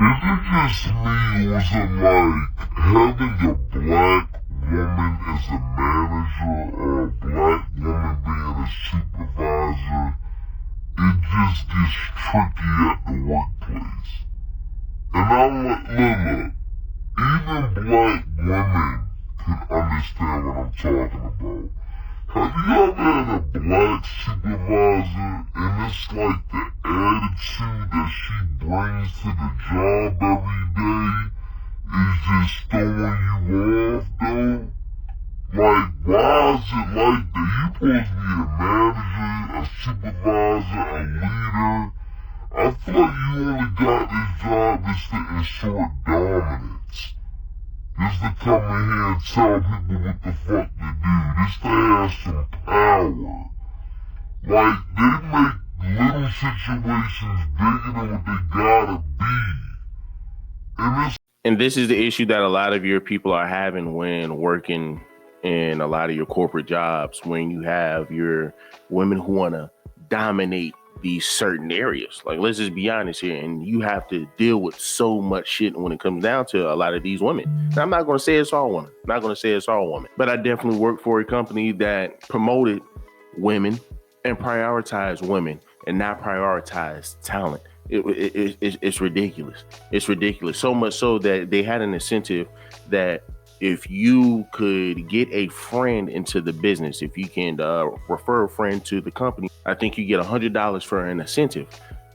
Is it just me, or is it like having a black woman as a manager or a black woman being a supervisor, it just gets tricky at the workplace? And I'm like, look, even black women can understand what I'm talking about. Have you ever had a black supervisor and it's like the attitude that she brings to the job every day is just throwing you off though? Like, why is it like that? You supposed to be a manager, a supervisor, a leader. I feel like you only got this job just to ensure dominance. Just to come in here and tell people what the fuck to do. Just to have some power. Like, they make little situations bigger than what they gotta be. And this is the issue that a lot of your people are having when working in a lot of your corporate jobs, when you have your women who want to dominate these certain areas. Like, let's just be honest here, and you have to deal with so much shit when it comes down to a lot of these women. Now, I'm not going to say it's all women. I'm not going to say it's all women, but I definitely worked for a company that promoted women and prioritized women and not prioritized talent. It's ridiculous. It's ridiculous. So much so that they had an incentive that if you could get a friend into the business, if you can refer a friend to the company, I think you get $100 for an incentive.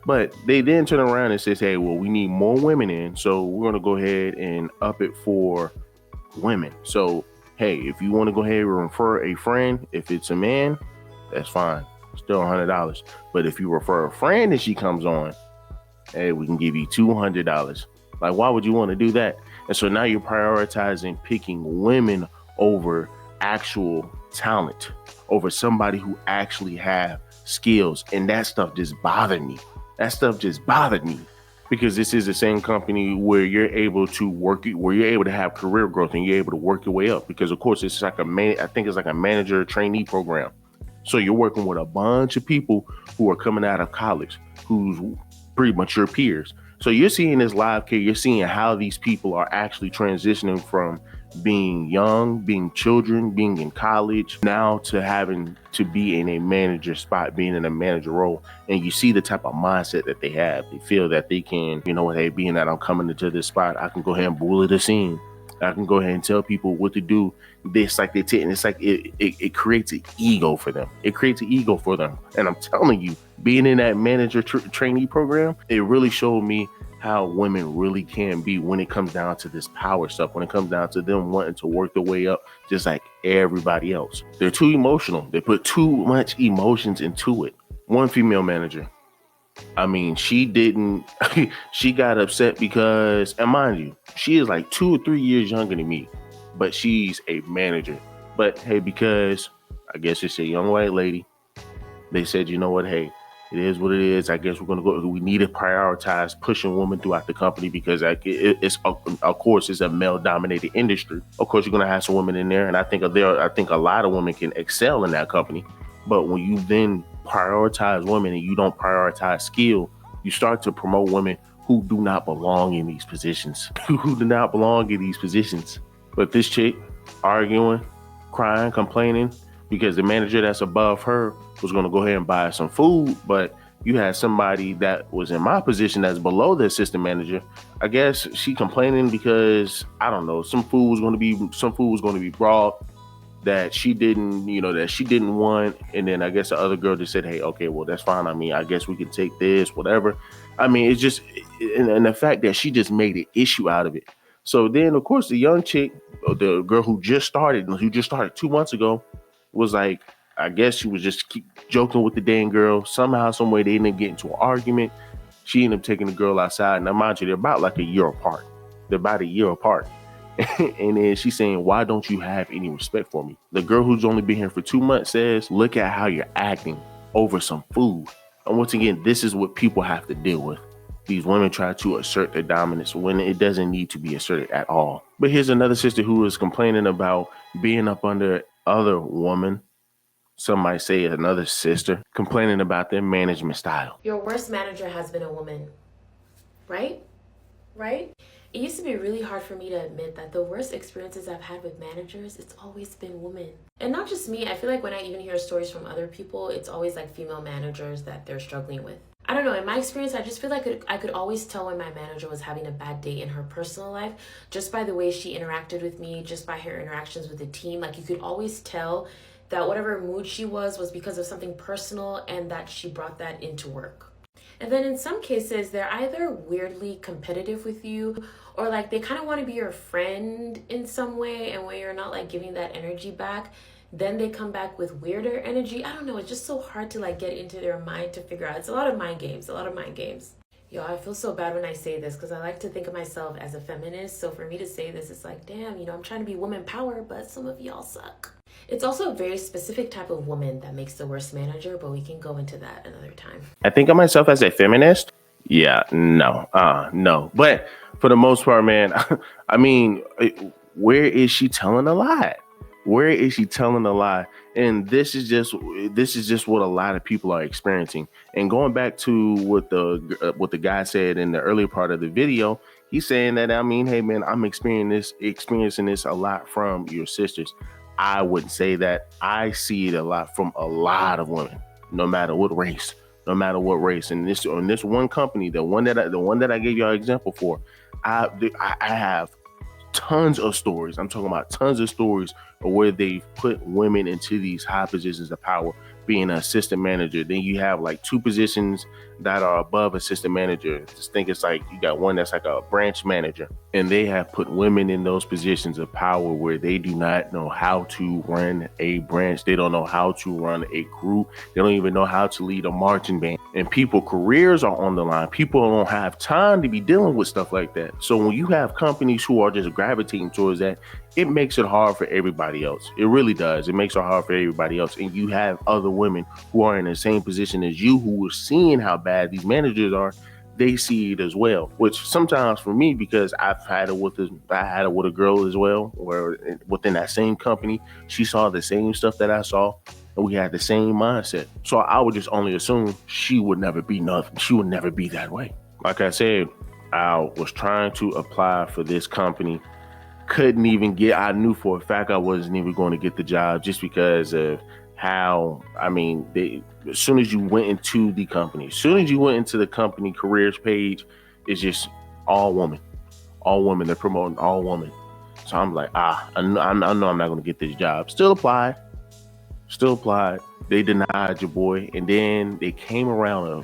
But they then turn around and says, hey, well, we need more women in, so we're going to go ahead and up it for women. So, hey, if you want to go ahead and refer a friend, if it's a man, that's fine. Still $100. But if you refer a friend and she comes on, hey, we can give you $200. Like, why would you want to do that? And so now you're prioritizing picking women over actual talent, over somebody who actually have skills. And that stuff just bothered me. Because this is the same company where you're able to work, where you're able to have career growth and you're able to work your way up. Because of course, it's like I think it's like a manager trainee program. So you're working with a bunch of people who are coming out of college, who's pretty much your peers. So you're seeing this live care. You're seeing how these people are actually transitioning from being young, being children, being in college, now to having to be in a manager spot, being in a manager role. And you see the type of mindset that they have. They feel that they can, you know what, hey, being that I'm coming into this spot, I can go ahead and bully the scene. I can go ahead and tell people what to do. This, like, and it's like it creates an ego for them. And I'm telling you, being in that manager trainee program, it really showed me how women really can be when it comes down to this power stuff, when it comes down to them wanting to work their way up just like everybody else. They're too emotional. They put too much emotions into it. One female manager, I mean, she got upset because, and mind you, she is like 2 or 3 years younger than me, but she's a manager. But hey, because I guess it's a young white lady, they said, you know what, hey, it is what it is. I guess we're going to go. We need to prioritize pushing women throughout the company because it's, of course, it's a male-dominated industry. Of course, you're going to have some women in there, and I think a lot of women can excel in that company. But when you then prioritize women and you don't prioritize skill, you start to promote women who do not belong in these positions. But this chick arguing, crying, complaining, because the manager that's above her was going to go ahead and buy some food, but you had somebody that was in my position that's below the assistant manager. I guess she complaining because, I don't know, some food was going to be brought that she didn't want. And then I guess the other girl just said, hey, okay, well, that's fine. I mean, I guess we can take this, whatever. I mean, it's just, and the fact that she just made an issue out of it. So then, of course, the young chick, the girl who just started 2 months ago, was like, I guess she was just keep joking with the dang girl. Somehow, some way, they ended up getting into an argument. She ended up taking the girl outside. Now, mind you, they're about like a year apart. And then she's saying, why don't you have any respect for me? The girl who's only been here for 2 months says, look at how you're acting over some food. And once again, this is what people have to deal with. These women try to assert their dominance when it doesn't need to be asserted at all. But here's another sister who is complaining about being up under other woman. Some might say another sister, complaining about their management style. Your worst manager has been a woman, right? right? It used to be really hard for me to admit that the worst experiences I've had with managers, it's always been women. And not just me, I feel like when I even hear stories from other people, it's always like female managers that they're struggling with. I don't know, in my experience, I just feel like I could always tell when my manager was having a bad day in her personal life just by the way she interacted with me, just by her interactions with the team. Like, you could always tell that whatever mood she was because of something personal and that she brought that into work. And then in some cases, they're either weirdly competitive with you or like they kind of want to be your friend in some way. And when you're not like giving that energy back, then they come back with weirder energy. I don't know. It's just so hard to like get into their mind to figure out. It's a lot of mind games, Yo, I feel so bad when I say this because I like to think of myself as a feminist. So for me to say this, it's like, damn, I'm trying to be woman power, but some of y'all suck. It's also a very specific type of woman that makes the worst manager, but we can go into that another time. I think of myself as a feminist. Yeah, no. But for the most part, man, I mean, where is she telling a lie? Where is she telling a lie? And this is just what a lot of people are experiencing. And going back to what the guy said in the earlier part of the video, he's saying that, I mean, hey man, I'm experiencing this a lot from your sisters. I wouldn't say that. I see it a lot from a lot of women, no matter what race. And this one company, the one that I gave y'all an example for, I have tons of stories. I'm talking about tons of stories of where they put women into these high positions of power, being an assistant manager. Then you have like 2 positions that are above assistant manager. Just think it's like you got one that's like a branch manager, and they have put women in those positions of power where they do not know how to run a branch. They don't know how to run a group. They don't even know how to lead a marching band. And people careers are on the line. People don't have time to be dealing with stuff like that. So when you have companies who are just gravitating towards that, it makes it hard for everybody else. It really does. It makes it hard for everybody else. And you have other women who are in the same position as you, who are seeing how bad these managers are. They see it as well, which sometimes for me, because I had it with a girl as well, where within that same company, she saw the same stuff that I saw, and we had the same mindset. So I would just only assume she would never be nothing. She would never be that way. Like I said, I was trying to apply for this company. Couldn't even get, I knew for a fact I wasn't even going to get the job just because of how, I mean, as soon as you went into the company careers page, it's just all women. They're promoting all women. So I'm like, I know I'm not going to get this job. Still applied. They denied your boy. And then they came around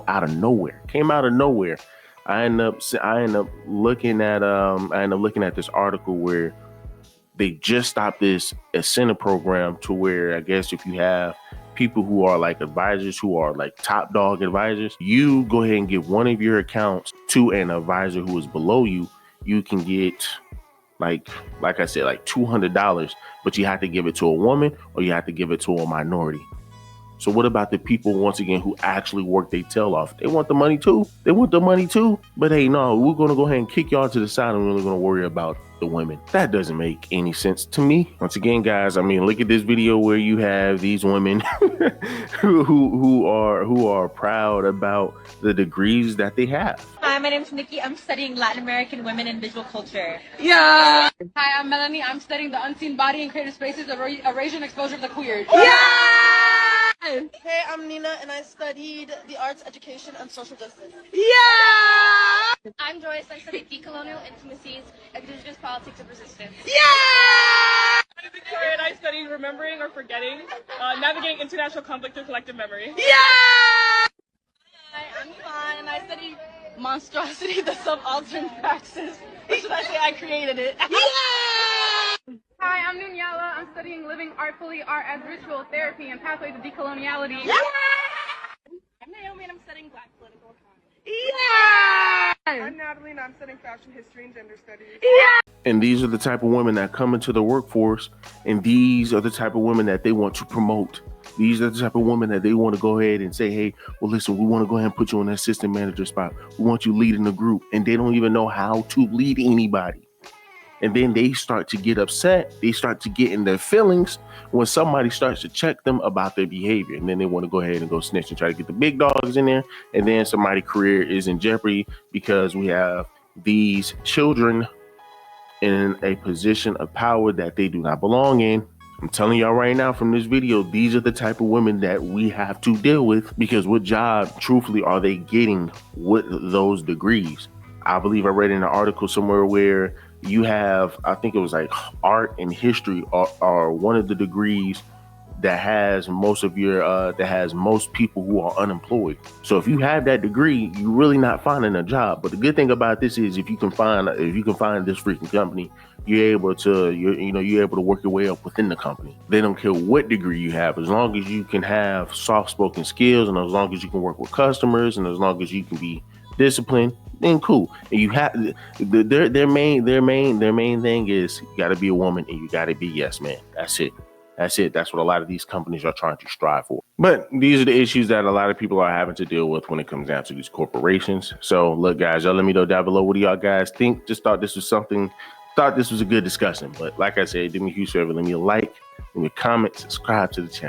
out of nowhere. I end up looking at this article where they just stopped this incentive program to where, I guess, if you have people who are like advisors, who are like top dog advisors, you go ahead and give one of your accounts to an advisor who is below you. You can get like I said, like $200, but you have to give it to a woman or you have to give it to a minority. So what about the people, once again, who actually work their tail off? They want the money too. But hey, no, we're going to go ahead and kick y'all to the side and we're only going to worry about the women. That doesn't make any sense to me. Once again, guys, I mean, look at this video where you have these women who are proud about the degrees that they have. Hi, my name is Nikki. I'm studying Latin American women in visual culture. Yeah. Hi, I'm Melanie. I'm studying the unseen body and creative spaces, erasure and exposure of the queer. Yeah. Hey, I'm Nina, and I studied the arts, education, and social justice. Yeah! I'm Joyce. I studied decolonial intimacies, indigenous politics of resistance. Yeah! I'm Victoria, and I studied remembering or forgetting, navigating international conflict through collective memory. Yeah! Hi, I'm Milan, and I studied monstrosity, the subaltern praxis. Or should I say I created it? Yeah! Hi, I'm Nunyala. I'm studying living artfully, art as ritual therapy and pathways of decoloniality. Yeah! I'm Naomi, and I'm studying Black political economy. Yeah! I'm Natalie, and I'm studying fashion history and gender studies. Yeah! And these are the type of women that come into the workforce, and these are the type of women that they want to promote. These are the type of women that they want to go ahead and say, hey, well, listen, we want to go ahead and put you in an assistant manager spot. We want you leading the group. And they don't even know how to lead anybody. And then they start to get upset. They start to get in their feelings when somebody starts to check them about their behavior. And then they want to go ahead and go snitch and try to get the big dogs in there. And then somebody's career is in jeopardy because we have these children in a position of power that they do not belong in. I'm telling y'all right now from this video, these are the type of women that we have to deal with, because what job, truthfully, are they getting with those degrees? I believe I read in an article somewhere where you have, I think it was like art and history are one of the degrees that has most of your that has most people who are unemployed. So if you have that degree, you're really not finding a job. But the good thing about this is if you can find this freaking company, you're able to work your way up within the company. They don't care what degree you have, as long as you can have soft-spoken skills, and as long as you can work with customers, and as long as you can be disciplined, then cool. And you have their main thing is you got to be a woman and you got to be yes man. That's it. That's what a lot of these companies are trying to strive for. But these are the issues that a lot of people are having to deal with when it comes down to these corporations. So look, guys, y'all let me know down below, what do y'all guys think? Thought this was a good discussion. But like I said, do me a huge favor, leave me a like, leave me a comment, subscribe to the channel.